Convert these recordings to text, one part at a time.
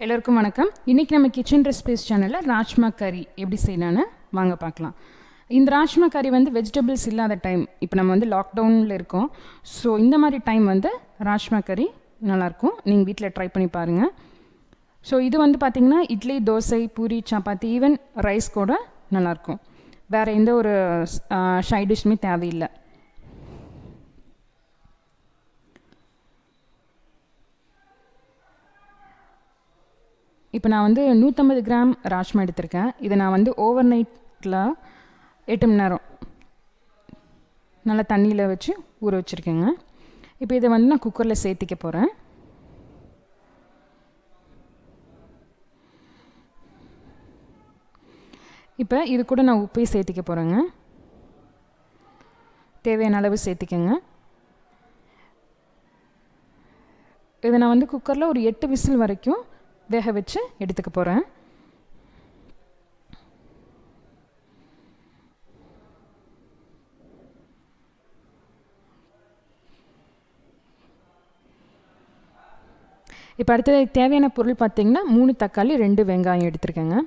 எல்லோருக்கும் வணக்கம். இன்றைக்கி நம்ம கிச்சன் ரெசிபீஸ் சேனலில் ராஜ்மா கறி எப்படி செய்யலான்னு வாங்க பார்க்கலாம். இந்த ராஜ்மா கறி வந்து வெஜிடபிள்ஸ் இல்லாத டைம், இப்போ நம்ம வந்து லாக்டவுனில் இருக்கோம். ஸோ இந்த மாதிரி டைம் வந்து ராஜ்மா கறி நல்லாயிருக்கும். நீங்கள் வீட்டில் ட்ரை பண்ணி பாருங்கள். ஸோ இது வந்து பார்த்திங்கன்னா இட்லி, தோசை, பூரி, சப்பாத்தி, ஈவன் ரைஸ் கூட நல்லாயிருக்கும். வேறு எந்த ஒரு சைட் டிஷ்ஷுமே தேவையில்லை. இப்போ நான் வந்து 150 கிராம் ராஜ்மா எடுத்திருக்கேன். இதை நான் வந்து ஓவர் நைட்டில் 8 மணி நேரம் நல்லா தண்ணியில் வச்சு ஊற வச்சுருக்கேங்க. இப்போ இதை வந்து நான் குக்கரில் சேர்த்திக்க போகிறேன். இப்போ இது கூட நான் உப்பையும் சேர்த்திக்க போகிறேங்க. தேவையான அளவு சேர்த்திக்கங்க. இதை நான் வந்து குக்கரில் ஒரு 8 விசில் வரைக்கும் வேக வச்சு எடுத்துக்க போகிறேன். இப்போ அடுத்தது தேவையான பொருள் பார்த்திங்கன்னா 3 தக்காளி, 2 வெங்காயம் எடுத்துருக்கேங்க.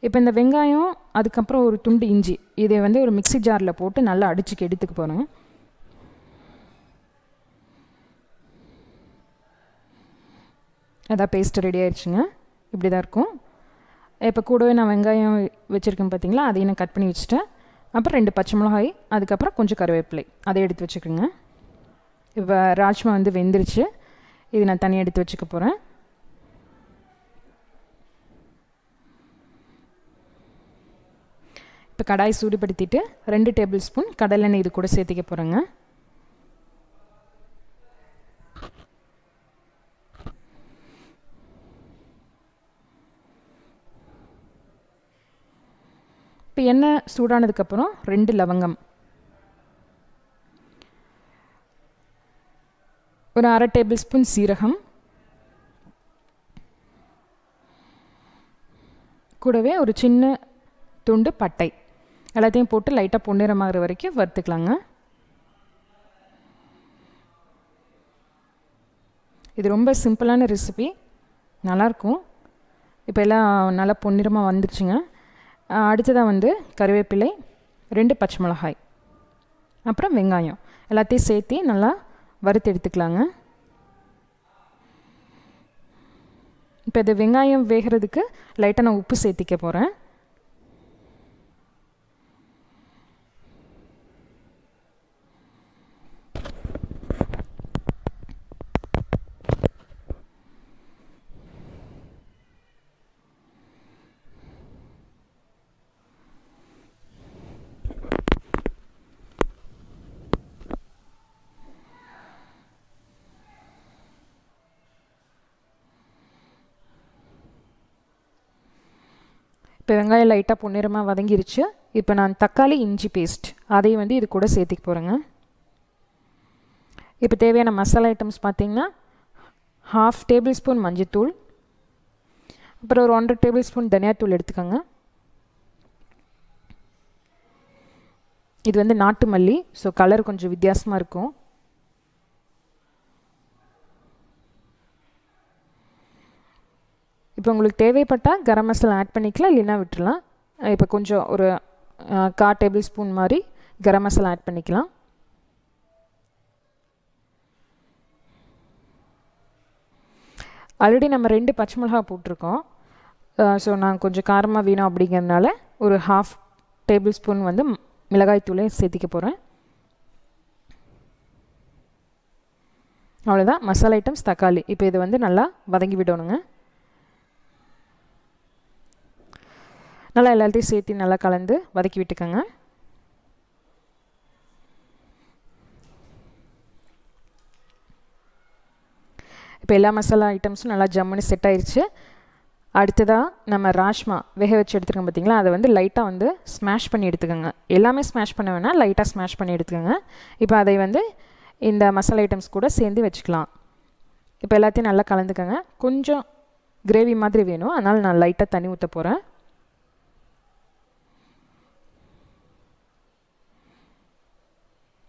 இப்போ இந்த வெங்காயம், அதுக்கப்புறம் ஒரு துண்டு இஞ்சி, இதை வந்து ஒரு மிக்ஸி ஜாரில் போட்டு நல்லா அடிச்சுக்க எடுத்துக்க போகிறேன். அதான் பேஸ்ட் ரெடி ஆயிடுச்சுங்க. இப்படி தான் இருக்கும். இப்போ கூடவே நான் வெங்காயம் வச்சுருக்கேன் பார்த்திங்களா, அதையும் நான் கட் பண்ணி வச்சுட்டேன். அப்புறம் 2 பச்சை மிளகாய், அதுக்கப்புறம் கொஞ்சம் கருவேப்பிலை, அதை எடுத்து வச்சுக்கோங்க. இப்போ ராஜ்மா வந்து வெந்துருச்சு. இது நான் தனியாக எடுத்து வச்சுக்க போகிறேன். இப்போ கடாய் சூடுபடுத்திட்டு 2 டேபிள் ஸ்பூன் கடலெண்ணெய் இது கூட சேர்த்திக்க போகிறேங்க. இப்போ எண்ணெய் சூடானதுக்கப்புறம் 2 லவங்கம், ஒரு அரை டேபிள் ஸ்பூன் சீரகம், கூடவே ஒரு சின்ன துண்டு பட்டை, எல்லாத்தையும் போட்டு லைட்டாக பொன்னிறமாகிற வரைக்கும் வறுத்துக்கலாங்க. இது ரொம்ப சிம்பிளான ரெசிபி, நல்லாயிருக்கும். இப்போ எல்லாம் நல்லா பொன்னிறமாக வந்துருச்சுங்க. அடுத்ததாக வந்து கருவேப்பிலை, 2 பச்சை மிளகாய், அப்புறம் வெங்காயம், எல்லாத்தையும் சேர்த்து நல்லா வறுத்து எடுத்துக்கலாங்க. இப்போ இது வெங்காயம் வேகிறதுக்கு லைட்டாக நான் உப்பு சேர்த்திக்க போகிறேன். இப்போ வெங்காயம் லைட்டாக பொன்னிறமாக வதங்கிருச்சு. இப்போ நான் தக்காளி, இஞ்சி பேஸ்ட் அதையும் வந்து இது கூட சேர்த்திக்க போகிறேங்க. இப்போ தேவையான மசாலா ஐட்டம்ஸ் பார்த்திங்கன்னா 1/2 டேபிள் ஸ்பூன் மஞ்சத்தூள், அப்புறம் ஒரு 1.5 டேபிள் ஸ்பூன் தனியாத்தூள் எடுத்துக்கோங்க. இது வந்து நாட்டு மல்லி, ஸோ கலர் கொஞ்சம் வித்தியாசமாக இருக்கும். இப்போ உங்களுக்கு தேவைப்பட்டால் கரம் மசாலா ஆட் பண்ணிக்கலாம், இல்லைன்னா விட்டுடலாம். இப்போ கொஞ்சம் ஒரு 1/4 டேபிள் ஸ்பூன் மாதிரி கரம் மசாலா ஆட் பண்ணிக்கலாம். ஆல்ரெடி நம்ம 2 பச்சை மிளகா போட்டிருக்கோம். ஸோ நான் கொஞ்சம் காரமாக வேணும் அப்படிங்கிறதுனால ஒரு 1/2 டேபிள் ஸ்பூன் வந்து மிளகாய் தூளை சேர்த்திக்க போகிறேன். அவ்வளோதான் மசாலா ஐட்டம்ஸ். தக்காளி இப்போ இதை வந்து நல்லா வதங்கி விடணுங்க. நல்லா எல்லாத்தையும் சேர்த்து நல்லா கலந்து வதக்கி விட்டுக்கோங்க. இப்போ எல்லா மசாலா ஐட்டம்ஸும் நல்லா ஜம்முன்னு செட் ஆயிடுச்சு. அடுத்ததாக நம்ம ராஜ்மா வேக வச்சு எடுத்துக்கோங்க பார்த்திங்களா, அதை வந்து லைட்டாக வந்து ஸ்மாஷ் பண்ணி எடுத்துக்கோங்க. எல்லாமே ஸ்மாஷ் பண்ண வேணால், லைட்டாக ஸ்மாஷ் பண்ணி எடுத்துக்கோங்க. இப்போ அதை வந்து இந்த மசாலா ஐட்டம்ஸ் கூட சேர்ந்து வச்சுக்கலாம். இப்போ எல்லாத்தையும் நல்லா கலந்துக்கோங்க. கொஞ்சம் கிரேவி மாதிரி வேணும், அதனால் நான் லைட்டாக தண்ணி ஊற்ற போகிறேன்.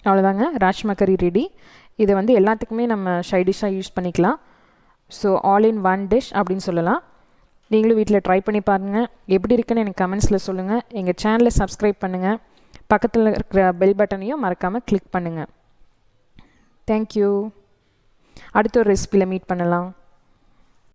அவ்வளோதாங்க, ராஜ்மா கறி ரெடி. இதை வந்து எல்லாத்துக்குமே நம்ம சைட் டிஷ்ஷாக யூஸ் பண்ணிக்கலாம். So all in one dish அப்படின்னு சொல்லலாம். நீங்களும் வீட்டில் ட்ரை பண்ணி பாருங்கள். எப்படி இருக்குன்னு எனக்கு கமெண்ட்ஸில் சொல்லுங்கள். எங்கள் சேனலை சப்ஸ்கிரைப் பண்ணுங்கள். பக்கத்தில் இருக்கிற பெல் பட்டனையும் மறக்காமல் கிளிக் பண்ணுங்கள். தேங்க்யூ. அடுத்த ஒரு ரெசிபியில் மீட் பண்ணலாம்.